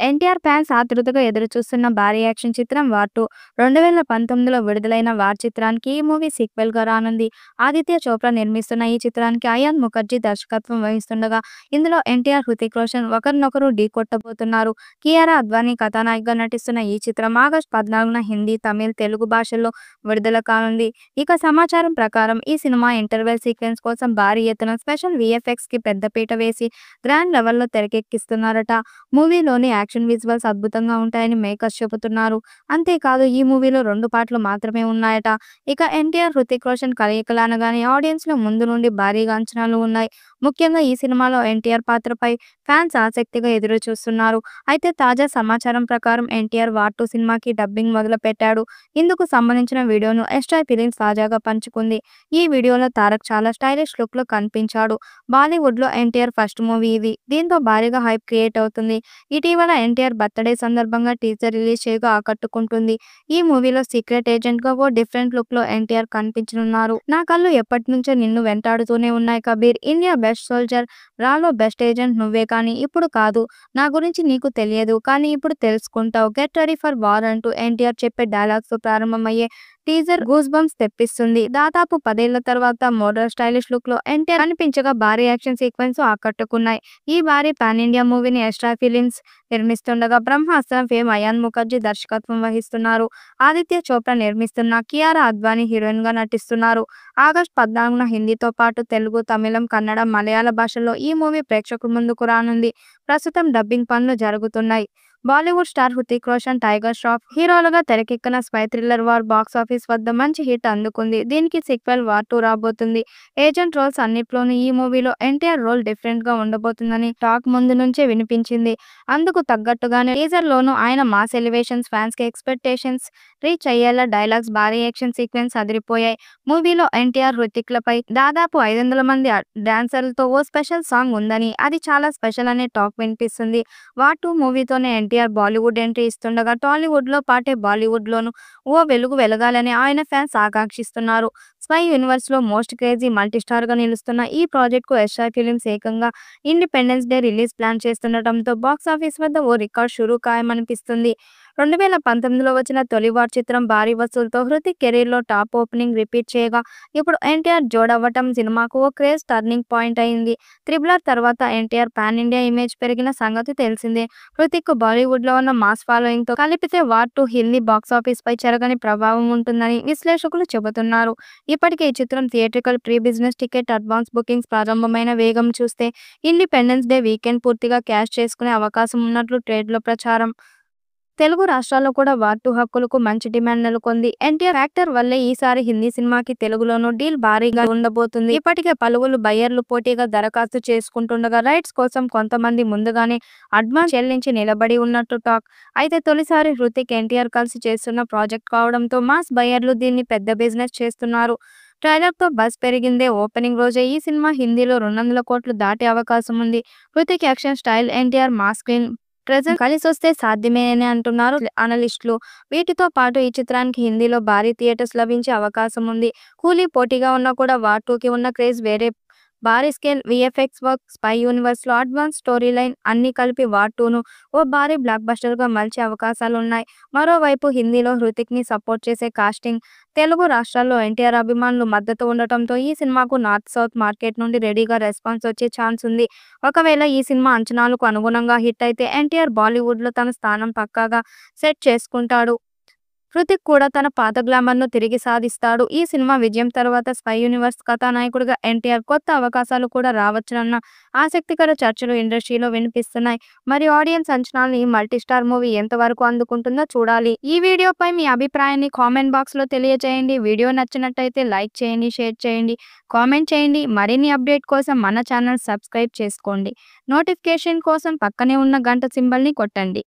NTR fans ఆతృతగా ఎదురుచూస్తున్న భారీ యాక్షన్ చిత్రం వార్ 2 2019లో విడుదలైన వార్ చిత్రానికి ఈ మూవీ సీక్వెల్‌గా రానుంది. ఆదిత్య చోప్రా నిర్మిస్తున్న ఈ చిత్రానికి అయాన్ ముఖర్జీ దర్శకత్వం వహిస్తుండగా, ఇందులో ఎన్టీఆర్, హృతిక్ రోషన్ ఒకరినొకరు ఢీకొట్టబోతున్నారు. కియారా అద్వానీ కథానాయికగా నటిస్తున్న ఈ చిత్రం ఆగస్టు 14న హిందీ, తమిళ్, తెలుగు భాషల్లో విడుదల కానుంది. ఇక సమాచారం ప్రకారం ఈ సినిమా ఇంటర్వెల్ సీక్వెన్స్ కోసం భారీ ఎత్తున స్పెషల్ వీఎఫ్ఎక్స్‌కి పెద్దపీట వేసి గ్రాండ్ లెవెల్‌లో తెరకెక్కిస్తున్నారట. మూవీలోని యాక్షన్ విజువల్స్ అద్భుతంగా ఉంటాయని మేకర్స్ చెబుతున్నారు. అంతేకాదు ఈ మూవీలో 2 పాటలు మాత్రమే ఉన్నాయట. ఇక ఎన్టీఆర్, హృతిక్ రోషన్ కలయికలు అనగానే ఆడియన్స్‌లో ముందు నుండి భారీగా అంచనాలు ఉన్నాయి. ముఖ్యంగా ఈ సినిమాలో ఎన్టీఆర్ పాత్రపై ఫ్యాన్స్ ఆసక్తిగా ఎదురుచూస్తున్నారు. అయితే తాజా సమాచారం ప్రకారం ఎన్టీఆర్ వార్ 2 సినిమాకి డబ్బింగ్ మొదలుపెట్టాడు. ఇందుకు సంబంధించిన వీడియోను ఎస్ట్రా ఫిలిమ్స్ తాజాగా పంచుకుంది. ఈ వీడియోలో తారక్ చాలా స్టైలిష్ లుక్‌లో కనిపించాడు. బాలీవుడ్‌లో ఎన్టీఆర్ ఫస్ట్ మూవీ ఇది. దీంతో భారీగా హైప్ క్రియేట్ అవుతుంది. ఇటీవల ఎన్టీఆర్ బర్త్‌డే సందర్భంగా టీజర్ రిలీజ్ చేయగా ఆకట్టుకుంటుంది. ఈ మూవీలో సీక్రెట్ ఏజెంట్‌గా ఓ డిఫరెంట్ లుక్‌లో ఎన్టీఆర్ కనిపించనున్నారు. నా కళ్ళు ఎప్పటినుంచో నిన్ను వెంటాడుతూనే ఉన్నాయి కబీర్, ఇండియా బెస్ట్ సోల్జర్, రాలో బెస్ట్ ఏజెంట్ నువ్వే కానీ ఇప్పుడు కాదు. నా గురించి నీకు తెలియదు కానీ ఇప్పుడు తెలుసుకుంటావు. గెట్ రెడీ ఫర్ వార్ అంటూ ఎన్టీఆర్ చెప్పే డైలాగ్స్‌తో ప్రారంభమయ్యే టీజర్ గూస్ బంప్స్ తెప్పిస్తుంది. దాదాపు 10 ఏళ్ల తర్వాత మోడర్న్ స్టైలిష్ లుక్‌లో ఎన్టీఆర్ కనిపించగా భారీ యాక్షన్ సీక్వెన్స్ ఆకట్టుకున్నాయి. ఈ భారీ పాన్ ఇండియా మూవీని ఎస్ట్రా ఫిలిమ్స్ నిర్మిస్తుండగా బ్రహ్మాస్త్రం ఫేమ్ అయాన్ ముఖర్జీ దర్శకత్వం వహిస్తున్నారు. ఆదిత్య చోప్రా నిర్మిస్తున్న కియారా అద్వానీ హీరోయిన్‌గా నటిస్తున్నారు. ఆగస్టు 14న హిందీతో పాటు తెలుగు, తమిళం, కన్నడ, మలయాళ భాషల్లో ఈ మూవీ ప్రేక్షకుల ముందుకు రానుంది. ప్రస్తుతం డబ్బింగ్ పనులు జరుగుతున్నాయి. బాలీవుడ్ స్టార్ హృతిక్ రోషన్, టైగర్ ష్రాఫ్ హీరోలుగా తెరకెక్కిన స్పై థ్రిల్లర్ వార్ బాక్సాఫీస్ వద్ద మంచి హిట్ అందుకుంది. దీనికి సీక్వెల్ వార్ 2 రాబోతుంది. ఏజెంట్ రోల్స్ అన్నిట్లోనూ ఈ మూవీలో ఎన్టీఆర్ రోల్ డిఫరెంట్‌గా ఉండబోతుందని టాక్ ముందు నుంచే వినిపించింది. అందుకు తగ్గట్టుగానే టీజర్‌లోనూ ఆయన మాస్ ఎలివేషన్స్ ఫ్యాన్స్‌కి ఎక్స్‌పెక్టేషన్స్ రీచ్ అయ్యేలా డైలాగ్స్, భారీ యాక్షన్ సీక్వెన్స్ అదిరిపోయాయి. మూవీలో ఎన్టీఆర్, హృతిక్‌లపై దాదాపు 500 మంది డాన్సర్లతో ఓ స్పెషల్ సాంగ్ ఉందని, అది చాలా స్పెషల్ అనే టాక్ వినిపిస్తుంది. వార్ 2 మూవీతోనే ఎన్టీఆర్ బాలీవుడ్ ఎంట్రీ ఇస్తుండగా టాలీవుడ్‌లో పాటే బాలీవుడ్‌లోనూ ఓ వెలుగు వెలగాలని ఆయన ఫ్యాన్స్ ఆకాంక్షిస్తున్నారు. స్పై యూనివర్స్‌లో మోస్ట్ క్రేజీ మల్టీస్టార్‌గా నిలుస్తున్న ఈ ప్రాజెక్ట్‌కు ఎస్ట్రా ఫిలిమ్స్ ఏకంగా ఇండిపెండెన్స్ డే రిలీజ్ ప్లాన్ చేస్తుండటంతో బాక్సాఫీస్ వద్ద ఓ రికార్డ్ షురూ ఖాయమనిపిస్తుంది. 2019లో వచ్చిన తొలి వార్ చిత్రం భారీ వసూలుతో హృతిక్ కెరీర్‌లో టాప్ ఓపెనింగ్ రిపీట్ చేయగా, ఇప్పుడు ఎన్టీఆర్ జోడవ్వటం సినిమాకు ఓ క్రేజ్ టర్నింగ్ పాయింట్ అయింది. త్రిబుల్ ఆర్ తర్వాత ఎన్టీఆర్ పాన్ ఇండియా ఇమేజ్ పెరిగిన సంగతి తెలిసిందే. హృతిక్‌కు బాలీవుడ్‌లో ఉన్న మాస్ ఫాలోయింగ్‌తో కలిపితే వార్ 2 హిందీ బాక్సాఫీస్‌పై చెరగని ప్రభావం ఉంటుందని విశ్లేషకులు చెబుతున్నారు. ఇప్పటికే ఈ చిత్రం theatrical pre business ticket advance bookings ప్రారంభమైన వేగం చూస్తే ఇండిపెండెన్స్ డే వీకెండ్ పూర్తిగా క్యాష్ చేసుకునే అవకాశం ఉన్నట్లు ట్రేడ్‌లో ప్రచారం. తెలుగు రాష్ట్రాల్లో కూడా వార్ 2 హక్కులకు మంచి డిమాండ్ నెలకొంది. ఎన్టీఆర్ ఫ్యాక్టర్ వల్లే ఈసారి హిందీ సినిమాకి తెలుగులోనూ డీల్ భారీగా ఉండబోతుంది. ఇప్పటికే పలువురు బయ్యర్లు పోటీగా దరఖాస్తు చేసుకుంటుండగా రైట్స్ కోసం కొంతమంది ముందుగానే అడ్వాన్స్ చెల్లించి నిలబడి ఉన్నట్టు టాక్. అయితే తొలిసారి హృతిక్, ఎన్టీఆర్ కలిసి చేస్తున్న ప్రాజెక్ట్ కావడంతో మాస్ బయ్యర్లు దీన్ని పెద్ద బిజినెస్ చేస్తున్నారు. ట్రైలర్‌తో బజ్ పెరిగిందే ఓపెనింగ్ రోజే ఈ సినిమా హిందీలో 200 కోట్లు దాటే అవకాశం ఉంది. Hrithik action style, NTR mass screen presence కలిసొస్తే సాధ్యమేనని అంటున్నారు అనలిస్టులు. వీటితో పాటు ఈ చిత్రానికి హిందీలో భారీ థియేటర్స్ లభించే అవకాశం ఉంది. కూలీ పోటీగా ఉన్నా కూడా వార్ 2కి ఉన్న క్రేజ్ వేరే. భారీ స్కేల్ వీఎఫ్ఎక్స్ వర్క్, స్పై యూనివర్స్‌లో అడ్వాన్స్ స్టోరీ లైన్ అన్నీ కలిపి వార్ 2ను ఓ భారీ బ్లాక్‌బస్టర్‌గా మలిచే అవకాశాలున్నాయి. మరోవైపు హిందీలో హృతిక్‌ని సపోర్ట్ చేసే కాస్టింగ్, తెలుగు రాష్ట్రాల్లో ఎన్టీఆర్ అభిమానులు మద్దతు ఉండటంతో ఈ సినిమాకు నార్త్, సౌత్ మార్కెట్ నుండి రెడీగా రెస్పాన్స్ వచ్చే ఛాన్స్ ఉంది. ఒకవేళ ఈ సినిమా అంచనాలకు అనుగుణంగా హిట్ అయితే ఎన్టీఆర్ బాలీవుడ్‌లో తన స్థానం పక్కాగా సెట్ చేసుకుంటాడు. హృతిక్ కూడా తన పాత గ్లామర్‌ను తిరిగి సాధిస్తాడు. ఈ సినిమా విజయం తర్వాత స్పై యూనివర్స్ కథానాయకుడిగా ఎన్టీఆర్ కొత్త అవకాశాలు కూడా రావచ్చునన్న ఆసక్తికర చర్చలు ఇండస్ట్రీలో వినిపిస్తున్నాయి. మరి ఆడియన్స్ అంచనాలను ఈ మల్టీస్టార్ మూవీ ఎంతవరకు అందుకుంటుందో చూడాలి. ఈ వీడియోపై మీ అభిప్రాయాన్ని కామెంట్ బాక్స్‌లో తెలియజేయండి. వీడియో నచ్చినట్టయితే లైక్ చేయండి, షేర్ చేయండి, కామెంట్ చేయండి. మరిన్ని అప్డేట్ కోసం మన ఛానల్ సబ్స్క్రైబ్ చేసుకోండి. నోటిఫికేషన్ కోసం పక్కనే ఉన్న గంట సింబల్‌ని కొట్టండి.